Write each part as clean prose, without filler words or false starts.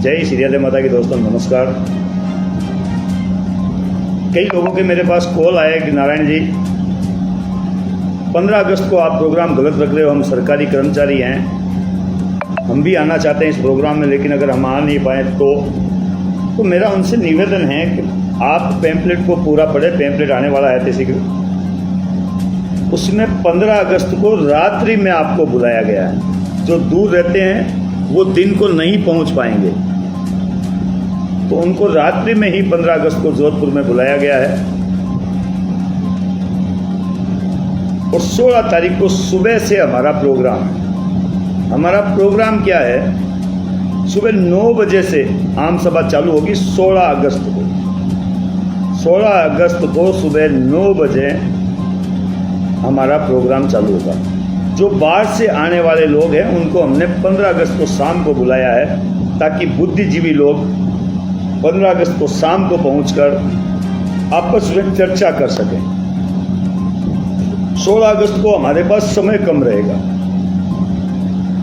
जय श्री राधे माता की। दोस्तों नमस्कार। कई लोगों के मेरे पास कॉल आए कि नारायण जी 15 अगस्त को आप प्रोग्राम गलत रख रहे हो, हम सरकारी कर्मचारी हैं, हम भी आना चाहते हैं इस प्रोग्राम में, लेकिन अगर हम आ नहीं पाए तो मेरा उनसे निवेदन है कि आप पैम्पलेट को पूरा पढ़े। पैम्पलेट आने वाला है शीघ्र। उसमें 15 अगस्त को रात्रि में आपको बुलाया गया है। जो दूर रहते हैं वो दिन को नहीं पहुंच पाएंगे, तो उनको रात्रि में ही 15 अगस्त को जोधपुर में बुलाया गया है। और 16 तारीख को सुबह से हमारा प्रोग्राम है। हमारा प्रोग्राम क्या है? सुबह 9 बजे से आम सभा चालू होगी। 16 अगस्त को 16 अगस्त को सुबह 9 बजे हमारा प्रोग्राम चालू होगा। जो बाहर से आने वाले लोग हैं उनको हमने 15 अगस्त को शाम को बुलाया है, ताकि बुद्धिजीवी लोग 15 अगस्त को शाम को पहुंचकर आपस में चर्चा कर सकें। 16 अगस्त को हमारे पास समय कम रहेगा,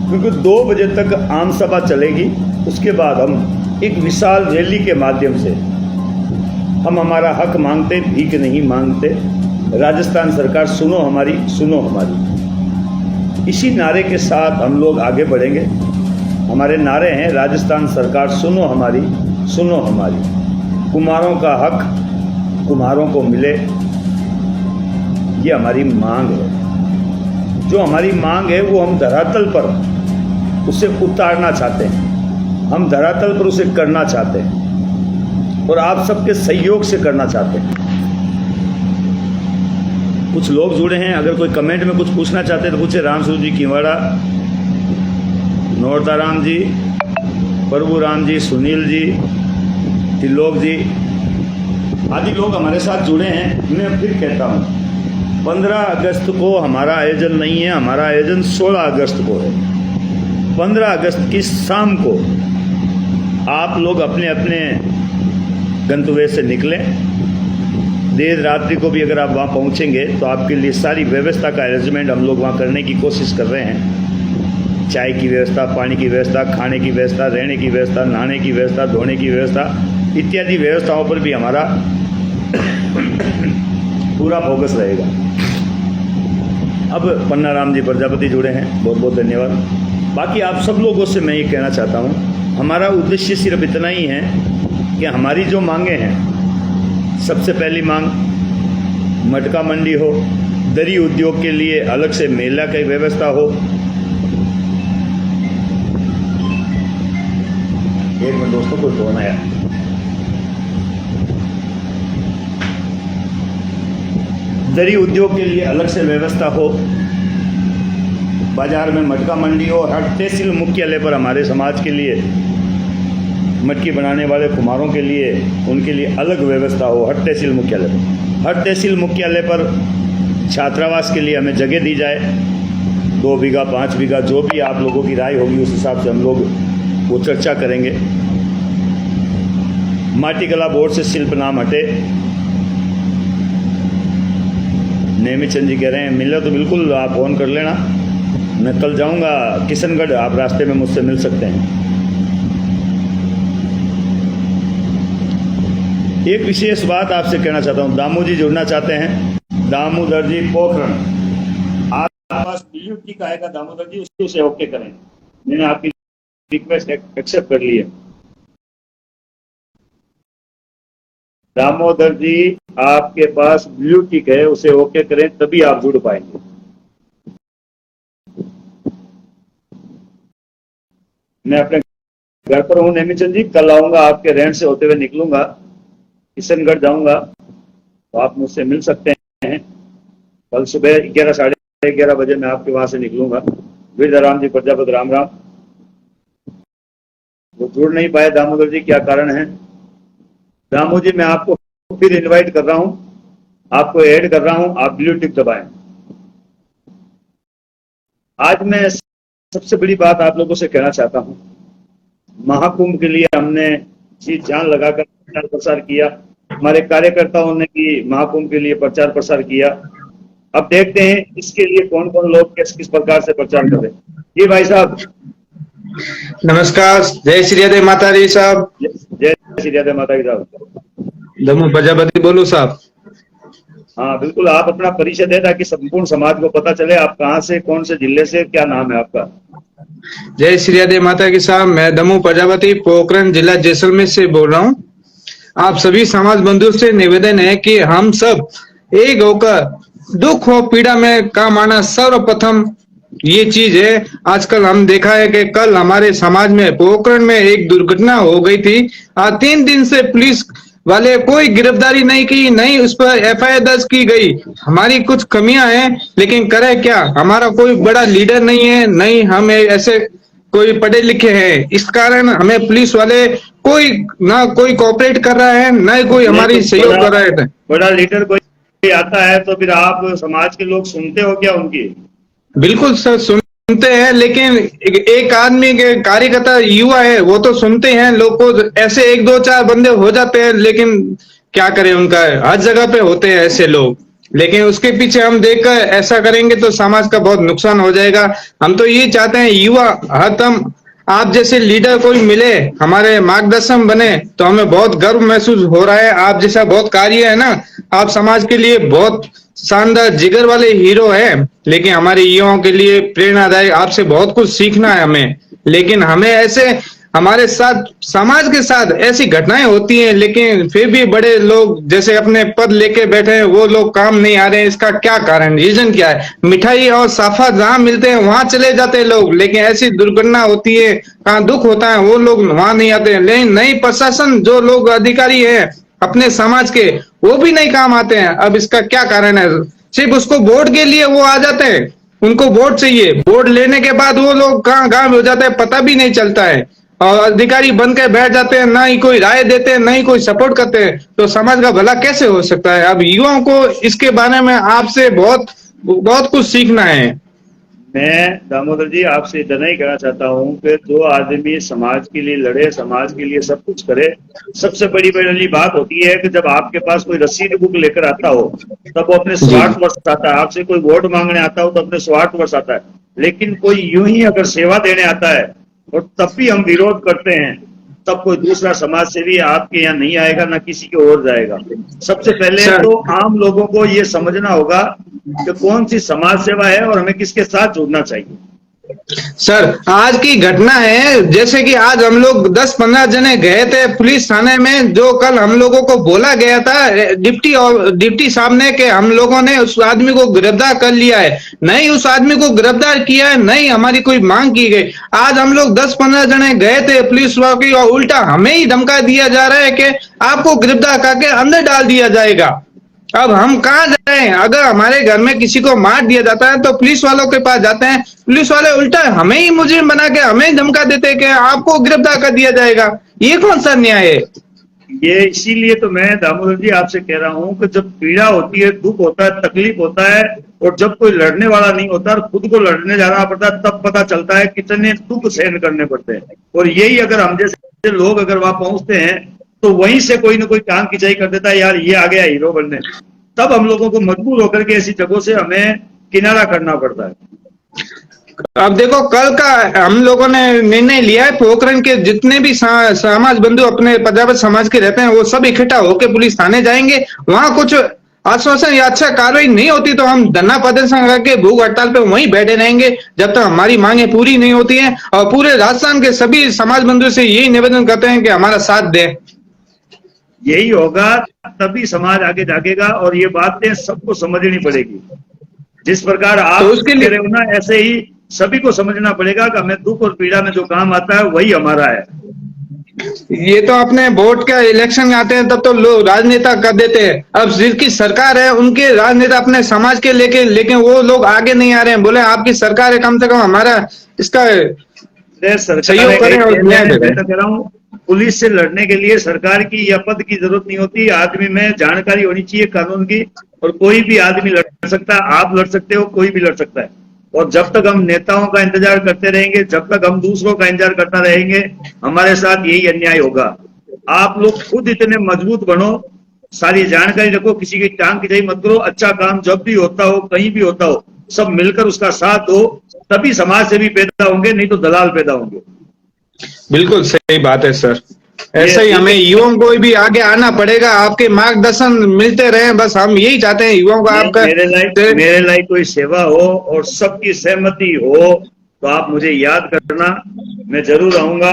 क्योंकि 2 बजे तक आम सभा चलेगी। उसके बाद हम एक विशाल रैली के माध्यम से हम हमारा हक मांगते, भीख नहीं मांगते। राजस्थान सरकार सुनो हमारी, सुनो हमारी। इसी नारे के साथ हम लोग आगे बढ़ेंगे। हमारे नारे हैं राजस्थान सरकार सुनो हमारी, सुनो हमारी। कुम्हारों का हक कुम्हारों को मिले, ये हमारी मांग है। जो हमारी मांग है वो हम धरातल पर उसे उतारना चाहते हैं, हम धरातल पर उसे करना चाहते हैं, और आप सबके सहयोग से करना चाहते हैं। कुछ लोग जुड़े हैं, अगर कोई कमेंट में कुछ पूछना चाहते हैं तो पूछे। रामसूर जी किवाड़ा, नौरताराम जी, प्रभु राम जी, सुनील जी, त्रिलोक जी आदि लोग हमारे साथ जुड़े हैं। मैं फिर कहता हूँ 15 अगस्त को हमारा आयोजन नहीं है, हमारा आयोजन 16 अगस्त को है। 15 अगस्त की शाम को आप लोग अपने अपने गंतव्य से निकलें। देर रात्रि को भी अगर आप वहाँ पहुँचेंगे तो आपके लिए सारी व्यवस्था का अरेंजमेंट हम लोग वहाँ करने की कोशिश कर रहे हैं। चाय की व्यवस्था, पानी की व्यवस्था, खाने की व्यवस्था, रहने की व्यवस्था, नहाने की व्यवस्था, धोने की व्यवस्था इत्यादि व्यवस्थाओं पर भी हमारा पूरा फोकस रहेगा। अब पन्ना राम जी प्रजापति जुड़े हैं, बहुत बहुत धन्यवाद। बाकी आप सब लोगों से मैं ये कहना चाहता हूँ, हमारा उद्देश्य सिर्फ इतना ही है कि हमारी जो मांगे हैं, सबसे पहली मांग मटका मंडी हो, दरी उद्योग के लिए अलग से मेला की व्यवस्था हो। एक मिनट दोस्तों, कोई फोन आया। दरी उद्योग के लिए अलग से व्यवस्था हो, बाजार में मटका मंडी हो, हर तहसील मुख्यालय पर हमारे समाज के लिए मटकी बनाने वाले कुम्हारों के लिए, उनके लिए अलग व्यवस्था हो हर तहसील मुख्यालय पर। हर तहसील मुख्यालय पर छात्रावास के लिए हमें जगह दी जाए। 2 बीघा 5 बीघा जो भी आप लोगों की राय होगी उस हिसाब से हम लोग वो चर्चा करेंगे। माटी कला बोर्ड से शिल्प नाम हटे। नेमीचंद जी कह रहे हैं मिले तो बिल्कुल आप फोन कर लेना, मैं कल जाऊंगा किशनगढ़, आप रास्ते में मुझसे मिल सकते हैं। एक विशेष बात आपसे कहना चाहता हूँ, दामू जी जुड़ना चाहते हैं। दामोदर जी पोखरण, आपके पास BUT का आएगा दामोदर जी, उसे ओके करें। मैंने आपकी रिक्वेस्ट एक्सेप्ट कर ली है। दामोदर जी आपके पास BUT है, उसे ओके करें तभी आप जुड़ पाएंगे। मैं अपने घर पर हूँ नेमीचंद जी, कल आऊंगा, आपके रेंट से होते हुए निकलूंगा, किशनगढ़ जाऊंगा, तो आप मुझसे मिल सकते हैं। कल सुबह 11 साढ़े 11 बजे मैं आपके वहां से निकलूंगा। वीरराम जी प्रजापति राम राम। वो जुड़ नहीं पाए दामोदर जी, क्या कारण है? दामो जी मैं आपको फिर इनवाइट कर रहा हूं, आपको ऐड कर रहा हूं, आप ब्लू टिक दबाएं। आज मैं सबसे बड़ी बात आप लोगों से कहना चाहता हूं, महाकुंभ के लिए हमने जी जान लगाकर प्रचार प्रसार किया। हमारे कार्यकर्ताओं ने भी महाकुंभ के लिए प्रचार प्रसार किया। अब देखते हैं इसके लिए कौन कौन लोग किस किस प्रकार से प्रचार कर रहे हैं। जी भाई साहब, नमस्कार, जय श्री राधे माता दी साहब। जय श्री राधे माता की साहब। दमू प्रजापति बोलू साहब। हाँ बिल्कुल, आप अपना परिचय दें ताकि संपूर्ण समाज को पता चले आप कहाँ से, कौन से जिले से, क्या नाम है आपका। जय श्री राधे माता की साहब, मैं दमू प्रजापति पोखरण जिला जैसलमेर से बोल रहा हूँ। आप सभी समाज बंधुओं से निवेदन है कि हम सब एक होकर दुख हो पीड़ा में काम आना सर्वप्रथम ये चीज है। आजकल हम देखा है कि कल हमारे समाज में पोखरण में एक दुर्घटना हो गई थी। आज 3 दिन से पुलिस वाले कोई गिरफ्तारी नहीं की, नहीं उस पर एफआईआर दर्ज की गई। हमारी कुछ कमियां हैं, लेकिन करे क्या, हमारा कोई बड़ा लीडर नहीं है, नहीं हम ऐसे कोई पढ़े लिखे हैं। इस कारण हमें पुलिस वाले कोई ना कोई कोऑपरेट कर रहा है, ना कोई नहीं हमारी तो सहयोग कर रहा है। बड़ा लीडर कोई आता है तो फिर आप समाज के लोग सुनते हो क्या उनकी? बिल्कुल सर, सुनते हैं, लेकिन एक आदमी के कार्यकर्ता युवा है वो तो सुनते हैं। लोग को ऐसे 1 2 4 बंदे हो जाते हैं, लेकिन क्या करें, उनका हर जगह पे होते हैं ऐसे लोग। लेकिन उसके पीछे हम देखकर ऐसा करेंगे तो समाज का बहुत नुकसान हो जाएगा। हम तो ये चाहते हैं युवा हरदम आप जैसे लीडर कोई मिले, हमारे मार्गदर्शन बने, तो हमें बहुत गर्व महसूस हो रहा है। आप जैसा बहुत कार्य है ना, आप समाज के लिए बहुत शानदार जिगर वाले हीरो हैं, लेकिन हमारे युवाओं के लिए प्रेरणादायक, आपसे बहुत कुछ सीखना है हमें। लेकिन हमें ऐसे हमारे साथ समाज के साथ ऐसी घटनाएं होती हैं, लेकिन फिर भी बड़े लोग जैसे अपने पद लेके बैठे हैं वो लोग काम नहीं आ रहे हैं। इसका क्या कारण, रीजन क्या है? मिठाई और साफा जहां मिलते हैं वहां चले जाते हैं लोग, लेकिन ऐसी दुर्घटना होती है, कहाँ दुख होता है, वो लोग वहां नहीं आते हैं। लेकिन नई प्रशासन जो लोग अधिकारी है अपने समाज के, वो भी नहीं काम आते हैं। अब इसका क्या कारण है? सिर्फ उसको वोट के लिए वो आ जाते हैं, उनको वोट चाहिए, वोट लेने के बाद वो लोग कहाँ गायब हो जाते हैं, पता भी नहीं चलता है। और अधिकारी बन के बैठ जाते हैं, ना ही कोई राय देते हैं, ना ही कोई सपोर्ट करते हैं, तो समाज का भला कैसे हो सकता है? अब युवाओं को इसके बारे में आपसे बहुत बहुत कुछ सीखना है। मैं दामोदर जी आपसे इतना ही कहना चाहता हूँ कि जो आदमी समाज के लिए लड़े, समाज के लिए सब कुछ करे, सबसे बड़ी बड़ी बात होती है कि जब आपके पास कोई रसीद बुक लेकर आता हो तब वो अपने जी स्वार्थ वर्ष आता है। आपसे कोई वोट मांगने आता हो तो अपने स्वार्थ वर्ष आता है। लेकिन कोई यूं ही अगर सेवा देने आता है और तब भी हम विरोध करते हैं, तब कोई दूसरा समाज सेवी आपके यहाँ नहीं आएगा, ना किसी की ओर जाएगा। सबसे पहले सर, तो आम लोगों को ये समझना होगा कि कौन सी समाज सेवा है और हमें किसके साथ जुड़ना चाहिए। सर आज की घटना है, जैसे कि आज हम लोग 10 15 जने गए थे पुलिस थाने में, जो कल हम लोगों को बोला गया था डिप्टी साहब ने कि हम लोगों ने उस आदमी को गिरफ्तार कर लिया है, नहीं उस आदमी को गिरफ्तार किया है, नहीं हमारी कोई मांग की गई। आज हम लोग 10 15 जने गए थे पुलिस वालों की, और उल्टा हमें ही धमका दिया जा रहा है कि आपको गिरफ्तार करके अंदर डाल दिया जाएगा। अब हम कहाँ जाएं? अगर हमारे घर में किसी को मार दिया जाता है तो पुलिस वालों के पास जाते हैं, पुलिस वाले उल्टा हमें ही मुजरिम बना के हमें ही धमका देते हैं कि आपको गिरफ्तार कर दिया जाएगा। ये कौन सा न्याय है? ये इसीलिए तो मैं दामोदर जी आपसे कह रहा हूं कि जब पीड़ा होती है, दुख होता है, तकलीफ होता है, और जब कोई लड़ने वाला नहीं होता और खुद को लड़ने जाना पड़ता है, तब पता चलता है कितने दुख सहन करने पड़ते हैं। और यही अगर हम जैसे लोग अगर वहां पहुंचते हैं तो वहीं से कोई ना कोई टांग खिंचाई कर देता है, यार ये आ गया हीरो बनने। तब हम लोगों को मजबूर होकर के ऐसी जगहों से हमें किनारा करना पड़ता है। अब देखो, कल का हम लोगों ने निर्णय लिया है, पोखरण के जितने भी समाज बंधु अपने प्रजापति समाज के रहते हैं वो सब इकट्ठा होकर पुलिस थाने जाएंगे। वहां कुछ आश्वासन या अच्छा कार्रवाई नहीं होती तो हम धरना प्रदर्शन करके भूख हड़ताल पे वहीं बैठे रहेंगे जब तक हमारी मांगे पूरी नहीं होती हैं। और पूरे राजस्थान के सभी समाज बंधु से यही निवेदन करते हैं कि हमारा साथ दें। यही होगा तभी समाज आगे जागेगा, और ये बातें सबको समझनी पड़ेगी। जिस प्रकार आप तो उसके कह लिए रहे हो ना, ऐसे ही सभी को समझना पड़ेगा कि हमें दुख और पीड़ा में जो काम आता है वही हमारा है। ये तो अपने वोट का इलेक्शन आते हैं तब तो लोग राजनेता कर देते हैं। अब जिनकी सरकार है उनके राजनेता अपने समाज के लेके, लेकिन वो लोग आगे नहीं आ रहे हैं। बोले आपकी सरकार है, कम से कम हमारा इसका सहयोग करें और न्याय मैं दें। तो कह रहा हूँ, पुलिस से लड़ने के लिए सरकार की या पद की जरूरत नहीं होती, आदमी में जानकारी होनी चाहिए कानून की। और कोई भी आदमी लड़ सकता है, आप लड़ सकते हो, कोई भी लड़ सकता है। और जब तक हम नेताओं का इंतजार करते रहेंगे, जब तक हम दूसरों का इंतजार करता रहेंगे, हमारे साथ यही अन्याय होगा। आप लोग खुद इतने मजबूत बनो, सारी जानकारी रखो, किसी की टांग खिंचाई मत करो। अच्छा काम जब भी होता हो, कहीं भी होता हो, सब मिलकर उसका साथ दो, तभी समाज से भी पैदा होंगे, नहीं तो दलाल पैदा होंगे। बिल्कुल सही बात है सर। ऐसा ही ये हमें युवाओं को भी आगे आना पड़ेगा, आपके मार्गदर्शन मिलते रहे, बस हम यही चाहते हैं युवाओं को आपका। मेरे लायक कोई सेवा हो और सबकी सहमति हो तो आप मुझे याद करना, मैं जरूर आऊंगा।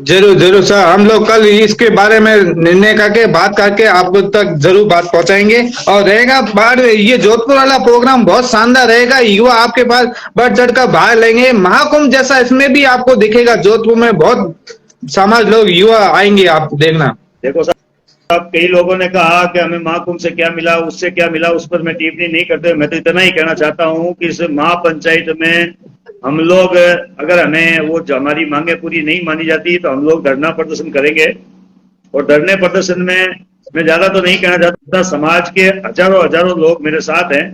जरूर जरूर सर, हम लोग कल इसके बारे में निर्णय करके बात करके आपको तक जरूर बात पहुंचाएंगे। और रहेगा बाहर, ये जोधपुर वाला प्रोग्राम बहुत शानदार रहेगा, युवा आपके पास बढ़ चढ़ कर भाग लेंगे, महाकुंभ जैसा इसमें भी आपको दिखेगा। जोधपुर में बहुत समाज लोग युवा आएंगे, आप देखना। देखो साहब, कई लोगों ने कहा कि हमें महाकुंभ से क्या मिला, उससे क्या मिला, उस पर मैं टिप्पणी नहीं करते। मैं तो इतना ही कहना चाहता हूं कि इस महापंचायत में हम लोग, अगर हमें वो जो हमारी मांगे पूरी नहीं मानी जाती तो हम लोग धरना प्रदर्शन करेंगे। और धरने प्रदर्शन में मैं ज्यादा तो नहीं कहना चाहता, समाज के हजारों हजारों लोग मेरे साथ हैं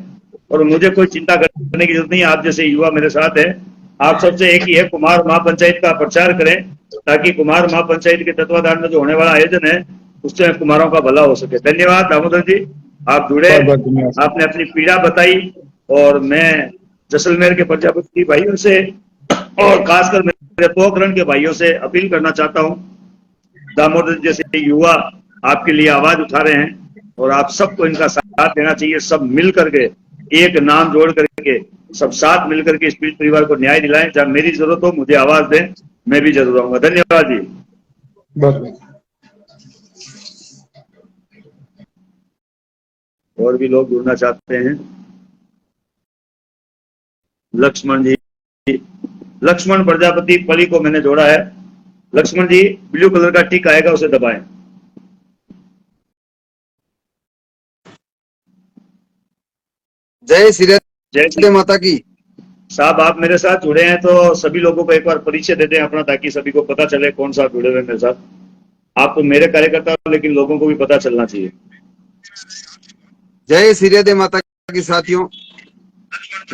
और मुझे कोई चिंता करने की जरूरत नहीं। आप जैसे युवा मेरे साथ हैं। आप सबसे एक ही है, कुमार महापंचायत का प्रचार करें ताकि कुमार महापंचायत के तत्वाधान में जो होने वाला आयोजन है उससे कुमारों का भला हो सके। धन्यवाद दामोदर जी, आप जुड़े, बहुत बहुत धन्यवाद। आपने अपनी पीड़ा बताई। और मैं जैसलमेर के प्रजापति भाइयों से और खासकर मेरे पोखरण के भाइयों से अपील करना चाहता हूं, दामोदर जैसे युवा आपके लिए आवाज उठा रहे हैं और आप सबको इनका साथ देना चाहिए। सब मिल करके, एक नाम जोड़ करके, सब साथ मिलकर के इस पीड़ित परिवार को न्याय दिलाएं। जब मेरी जरूरत हो मुझे आवाज दें, मैं भी जरूर आऊंगा। धन्यवाद जी। बहुत और भी लोग जुड़ना चाहते हैं? लक्ष्मण जी, लक्ष्मण प्रजापति पली को मैंने जोड़ा है। लक्ष्मण जी, ब्लू कलर का टिक आएगा, उसे दबाएं। जय श्री जय राधे माता की। साहब, आप मेरे साथ जुड़े हैं तो सभी लोगों को एक बार परिचय दे दें अपना, ताकि सभी को पता चले कौन सा जुड़े हुए मेरे साथ। आप तो मेरे कार्यकर्ता हो, लेकिन लोगों को भी पता चलना चाहिए। जय श्री राधे माता की साथियों,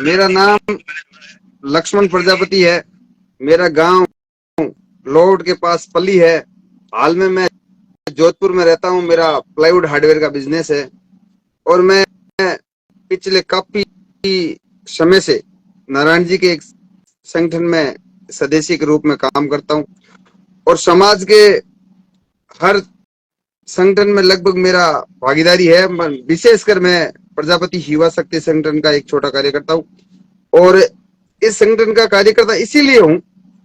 मेरा नाम लक्ष्मण प्रजापति है। मेरा गांव लोड के पास पल्ली है। हाल में मैं जोधपुर में रहता हूं। मेरा प्लाईवुड हार्डवेयर का बिजनेस है और मैं पिछले काफी समय से नारायण जी के एक संगठन में सदस्य के रूप में काम करता हूं और समाज के हर संगठन में लगभग मेरा भागीदारी है। विशेषकर मैं प्रजापति युवा शक्ति संगठन का एक छोटा कार्यकर्ता हूं और इस संगठन का कार्यकर्ता इसीलिए हूं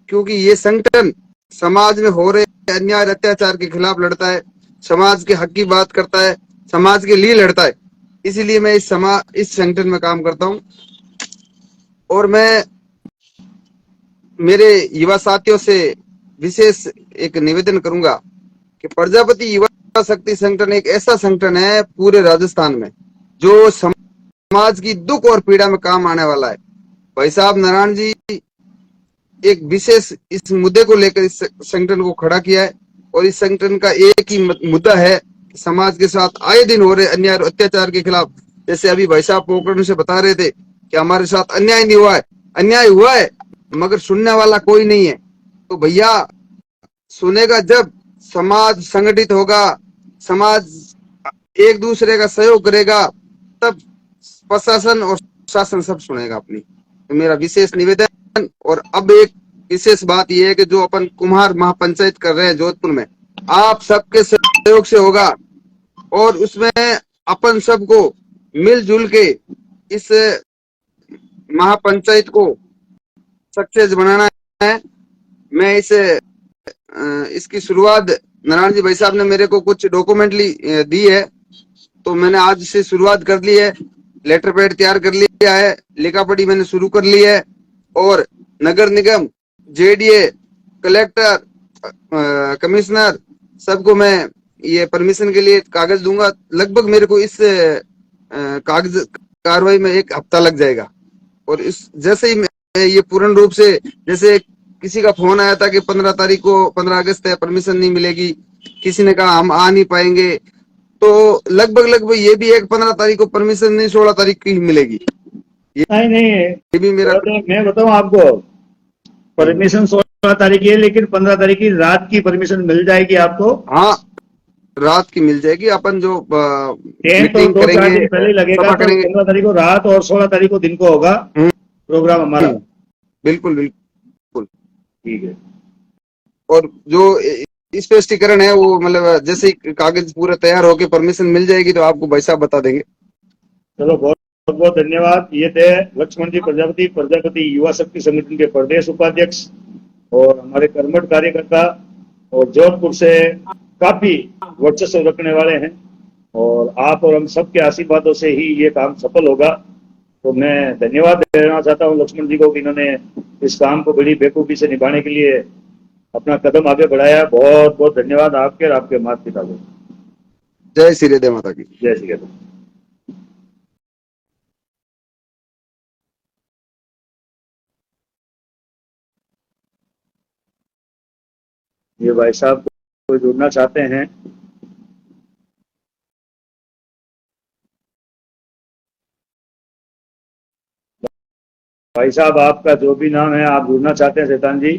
क्योंकि ये संगठन समाज में हो रहे अन्याय अत्याचार के खिलाफ लड़ता है, समाज के हक की बात करता है, समाज के लिए लड़ता है। इसीलिए मैं इस संगठन में काम करता हूं और मैं मेरे युवा साथियों से विशेष एक निवेदन करूंगा कि प्रजापति युवा शक्ति संगठन एक ऐसा संगठन है पूरे राजस्थान में जो समाज की दुख और पीड़ा में काम आने वाला है। भाई साहब नारायण जी एक विशेष इस मुद्दे को लेकर इस संगठन को खड़ा किया है और इस संगठन का एक ही मुद्दा है, समाज के साथ आए दिन हो रहे अन्याय और अत्याचार के खिलाफ। जैसे अभी भाई साहब पोखरण से बता रहे थे कि हमारे साथ अन्याय नहीं हुआ है, अन्याय हुआ है मगर सुनने वाला कोई नहीं है। तो भैया सुनेगा जब समाज संगठित होगा, समाज एक दूसरे का सहयोग करेगा, तब प्रशासन और शासन सब सुनेगा अपनी। तो मेरा विशेष निवेदन। और अब एक विशेष बात यह है कि जो अपन कुम्हार महापंचायत कर रहे हैं जोधपुर में, आप सबके सहयोग से होगा और उसमें अपन सबको मिलजुल के इस महापंचायत को सक्सेस बनाना है। मैं इसकी शुरुआत नारायण जी भाई साहब ने मेरे को कुछ डॉक्यूमेंटली दी है तो मैंने आज से शुरुआत कर ली है। लेटर पैड तैयार कर लिया है, लिखा पढ़ी मैंने शुरू कर ली है और नगर निगम, जेडीए, कलेक्टर, कमिश्नर सबको मैं ये परमिशन के लिए कागज दूंगा। लगभग मेरे को इस कागज कार्रवाई में 1 हफ्ता लग जाएगा और इस जैसे ही मैं ये पूर्ण रूप से, जैसे किसी का फोन आया था कि 15 तारीख को 15 अगस्त है परमिशन नहीं मिलेगी, किसी ने कहा हम आ नहीं पाएंगे, तो लगभग ये भी एक 15 तारीख को परमिशन नहीं 16 तारीख की ही मिलेगी। नहीं, ये भी मेरा, मैं बताऊं आपको, परमिशन 16 तारीख की है लेकिन 15 तारीख की रात की परमिशन मिल जाएगी आपको। हाँ रात की मिल जाएगी। अपन जो मीटिंग तो 2-4 दिन पहले लगेगा, तो 15 तारीख को रात और 16 तारीख को दिन को होगा प्रोग्राम हमारा। बिल्कुल बिल्कुल ठीक है। और जो स्पष्टीकरण है वो मतलब जैसे ही कागज पूरा तैयार होके परमिशन मिल जाएगी तो आपको भाई साहब बता देंगे। चलो, बहुत बहुत धन्यवाद। ये थे लक्ष्मण जी प्रजापति, प्रजापति युवा शक्ति संगठन के प्रदेश उपाध्यक्ष और हमारे कर्मठ कार्यकर्ता, और जोधपुर से काफी वर्चस्व रखने वाले हैं, और आप और हम सबके आशीर्वादों से ही ये काम सफल होगा। तो मैं धन्यवाद देना चाहता हूँ लक्ष्मण जी को कि इन्होंने इस काम को बड़ी बेखूबी से निभाने के लिए अपना कदम आगे बढ़ाया। बहुत बहुत धन्यवाद आपके और आपके माता पिता को। जय श्री राधे माता की। जय श्री राधे। ये भाई साहब कोई जुड़ना चाहते हैं? भाई साहब, आपका जो भी नाम है, आप जुड़ना चाहते हैं शैतान जी,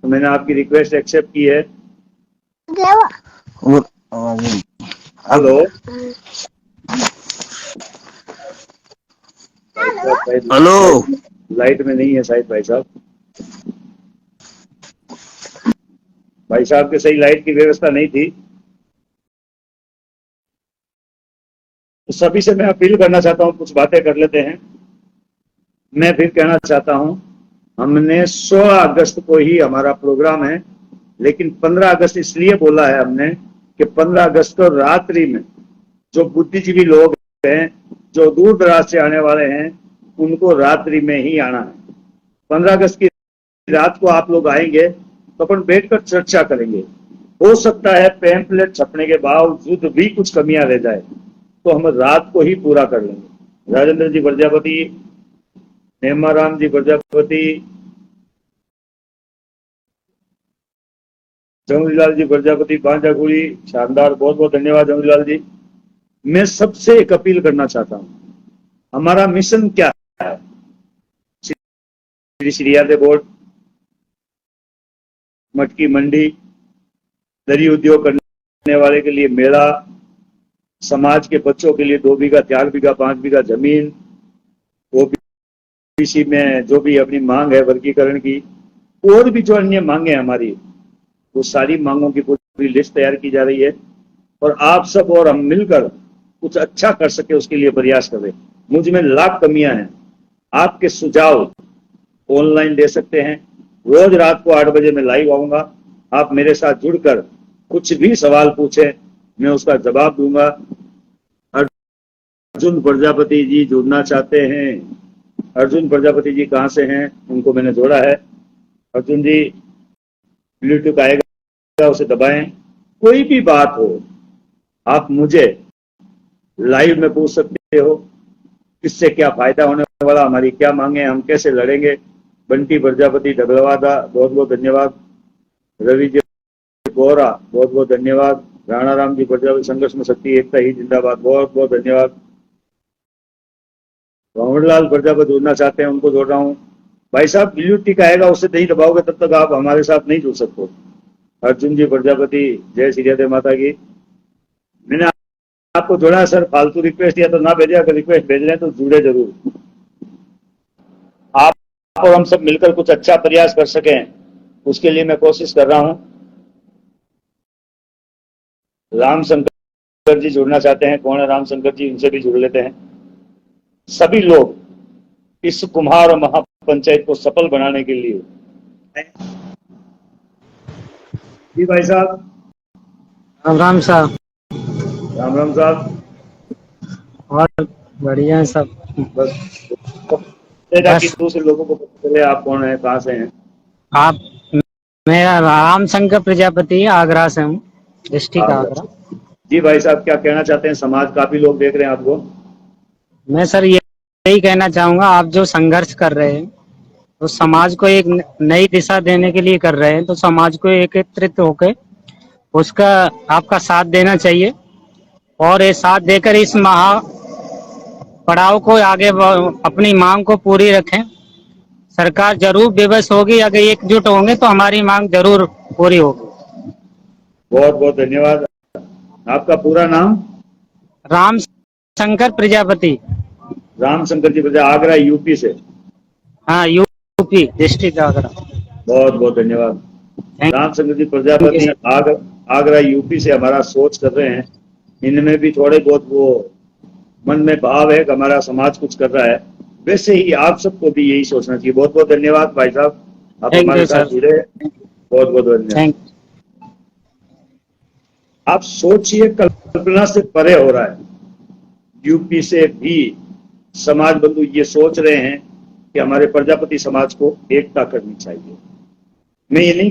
तो मैंने आपकी रिक्वेस्ट एक्सेप्ट की है। हेलो, हेलो, लाइट में नहीं है शायद भाई साहब। भाई साहब के सही लाइट की व्यवस्था नहीं थी। तो सभी से मैं अपील करना चाहता हूँ, कुछ बातें कर लेते हैं। मैं फिर कहना चाहता हूँ, हमने 16 अगस्त को ही हमारा प्रोग्राम है, लेकिन 15 अगस्त इसलिए बोला है हमने कि 15 अगस्त को रात्रि में जो बुद्धिजीवी लोग हैं, जो दूर दराज से आने वाले हैं, उनको रात्रि में ही आना है। 15 अगस्त की रात को आप लोग आएंगे तो अपन बैठकर चर्चा करेंगे। हो सकता है पैम्पलेट छपने के बावजूद भी कुछ कमियां रह जाए, तो हम रात को ही पूरा कर लेंगे। राजेंद्र जी प्रजापति, नेमाराम जी प्रजापति, जमुनीलाल जी प्रजापति, बांजागुड़ी, शानदार, बहुत बहुत धन्यवाद जमुनीलाल जी। मैं सबसे एक अपील करना चाहता हूं, हमारा मिशन क्या है? श्री श्री यादव बोर्ड, मटकी मंडी, दरी उद्योग करने वाले के लिए मेला, समाज के बच्चों के लिए 2 बीघा, 4 बीघा, 5 बीघा जमीन, ओबीसी में जो भी अपनी मांग है वर्गीकरण की, और भी जो अन्य मांगे हमारी, वो सारी मांगों की पूरी लिस्ट तैयार की जा रही है, और आप सब और हम मिलकर कुछ अच्छा कर सके उसके लिए प्रयास करें। मुझ में लाख कमियां हैं, आपके सुझाव ऑनलाइन दे सकते हैं। रोज रात को 8 बजे मैं लाइव आऊंगा, आप मेरे साथ जुड़कर कुछ भी सवाल पूछे, मैं उसका जवाब दूंगा। अर्जुन प्रजापति जी जुड़ना चाहते हैं? अर्जुन प्रजापति जी कहाँ से हैं? उनको मैंने जोड़ा है। अर्जुन जी, ब्लूटूथ आएगा, उसे दबाएं। कोई भी बात हो आप मुझे लाइव में पूछ सकते हो, किससे क्या फायदा होने वाला, हमारी क्या मांगे, हम कैसे लड़ेंगे। बंटी प्रजापति डगलवादा, बहुत बहुत धन्यवाद। रवि जी गोरा, बहुत बहुत धन्यवाद। राणा राम जी प्रजापति, संघर्ष में शक्ति एकता ही जिंदाबाद, बहुत बहुत धन्यवाद। भंवरलाल प्रजापति जुड़ना चाहते हैं, उनको जोड़ रहा हूँ। भाई साहब, ब्लूटूथ आएगा, उससे नहीं दबाओगे तब तक आप हमारे साथ नहीं जुड़ सकते। अर्जुन जी प्रजापति, जय श्री राधे माता की। मैंने आपको जोड़ा सर, फालतू रिक्वेस्ट या तो ना भेजे, अगर रिक्वेस्ट भेज रहे हैं तो जुड़े जरूर। आप और हम सब मिलकर कुछ अच्छा प्रयास कर सकें, उसके लिए मैं कोशिश कर रहा हूं। राम शंकर जी जुड़ना चाहते हैं, कौन है राम शंकर जी? उनसे भी जुड़ लेते हैं। सभी लोग इस कुम्हार महापंचायत को सफल बनाने के लिए। जी भाई साहब, राम राम साहब। राम राम साहब। और बढ़िया है सब। बस ताकि दूसरे लोगों को पता चले आप कौन है, कहाँ से हैं। आप, मैं राम शंकर प्रजापति आगरा से हूँ, डिस्ट्रिक्ट आगरा। जी भाई साहब, क्या कहना चाहते हैं? समाज काफी लोग देख रहे हैं आपको। मैं सर यही कहना चाहूंगा, आप जो संघर्ष कर रहे हैं तो समाज को एक नई दिशा देने के लिए कर रहे हैं, तो समाज को एकत्रित होकर उसका आपका साथ देना चाहिए, और ये साथ देकर इस महा पड़ाव को आगे अपनी मांग को पूरी रखें। सरकार जरूर विवश होगी, अगर एकजुट होंगे तो हमारी मांग जरूर पूरी होगी। बहुत बहुत धन्यवाद। आपका पूरा नाम? राम शंकर प्रजापति। राम शंकर जी प्रजा, आगरा यूपी से? हाँ, यूपी डिस्ट्रिक्ट आगरा। बहुत बहुत धन्यवाद। रामचंद्र जी प्रजापति आगरा यूपी से हमारा सोच कर रहे हैं। इनमें भी थोड़े बहुत वो मन में भाव है कि हमारा समाज कुछ कर रहा है। वैसे ही आप सबको भी यही सोचना चाहिए। बहुत बहुत धन्यवाद भाई साहब, आप Thank हमारे you, साथ sir. जुड़े, बहुत बहुत धन्यवाद। थैंक आप सोचिए, कल्पना से परे हो रहा है। यूपी से भी समाज बंधु ये सोच रहे हैं कि हमारे प्रजापति समाज को एकता करनी चाहिए। मैं ये नहीं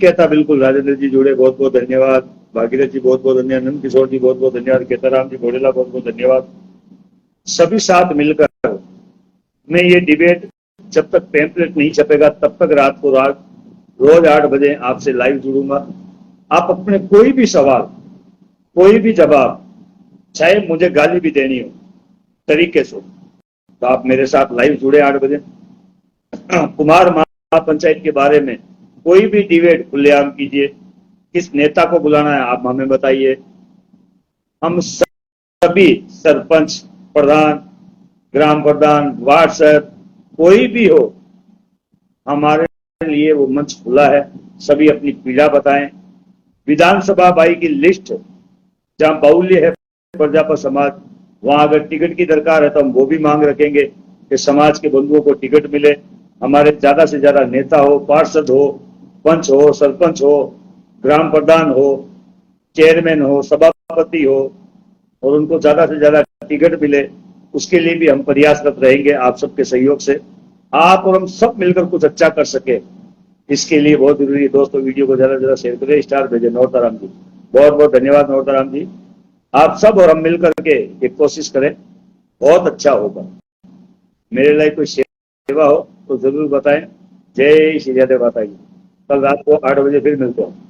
कहता, बिल्कुल राजेंद्र जी जुड़े, बहुत बहुत धन्यवाद। भागीरथ जी बहुत बहुत धन्यवाद। नंद किशोर जी बहुत बहुत धन्यवाद। केताराम जी घोड़ेला बहुत बहुत धन्यवाद। सभी साथ मिलकर मैं ये डिबेट, जब तक पैम्पलेट नहीं छपेगा तब तक रात को रोज 8 बजे आपसे लाइव जुड़ूंगा। आप अपने कोई भी सवाल, कोई भी जवाब, चाहे मुझे गाली भी देनी हो तरीके से, तो आप मेरे साथ लाइव जुड़े 8 बजे। कुमार महापंचायत के बारे में कोई भी डिबेट खुलेआम कीजिए। किस नेता को बुलाना है आप हमें बताइए। हम सभी सरपंच, प्रधान, ग्राम प्रधान, वार्ड साहब, कोई भी हो, हमारे लिए वो मंच खुला है। सभी अपनी पीड़ा बताएं। विधानसभा बाई की लिस्ट जहां बाहुल्य है प्रजापत समाज, वहां अगर टिकट की दरकार है तो हम वो भी मांग रखेंगे कि समाज के बंधुओं को टिकट मिले। हमारे ज्यादा से ज्यादा नेता हो, पार्षद हो, पंच हो, सरपंच हो, ग्राम प्रधान हो, चेयरमैन हो, सभापति हो, और उनको ज्यादा से ज्यादा टिकट मिले। उसके लिए भी हम प्रयासरत रहेंगे आप सबके सहयोग से। आप और हम सब मिलकर कुछ अच्छा कर सके, इसके लिए बहुत जरूरी है। दोस्तों, वीडियो को ज्यादा से ज्यादा शेयर करें, स्टार भेजें। नौताराम जी बहुत बहुत धन्यवाद। नौताराम जी, आप सब और हम मिलकर के एक कोशिश करें, बहुत अच्छा होगा। मेरे लिए कोई सेवा हो तो जरूर बताएं। जय श्री जय माता की। कल रात को 8 बजे फिर मिलते हैं।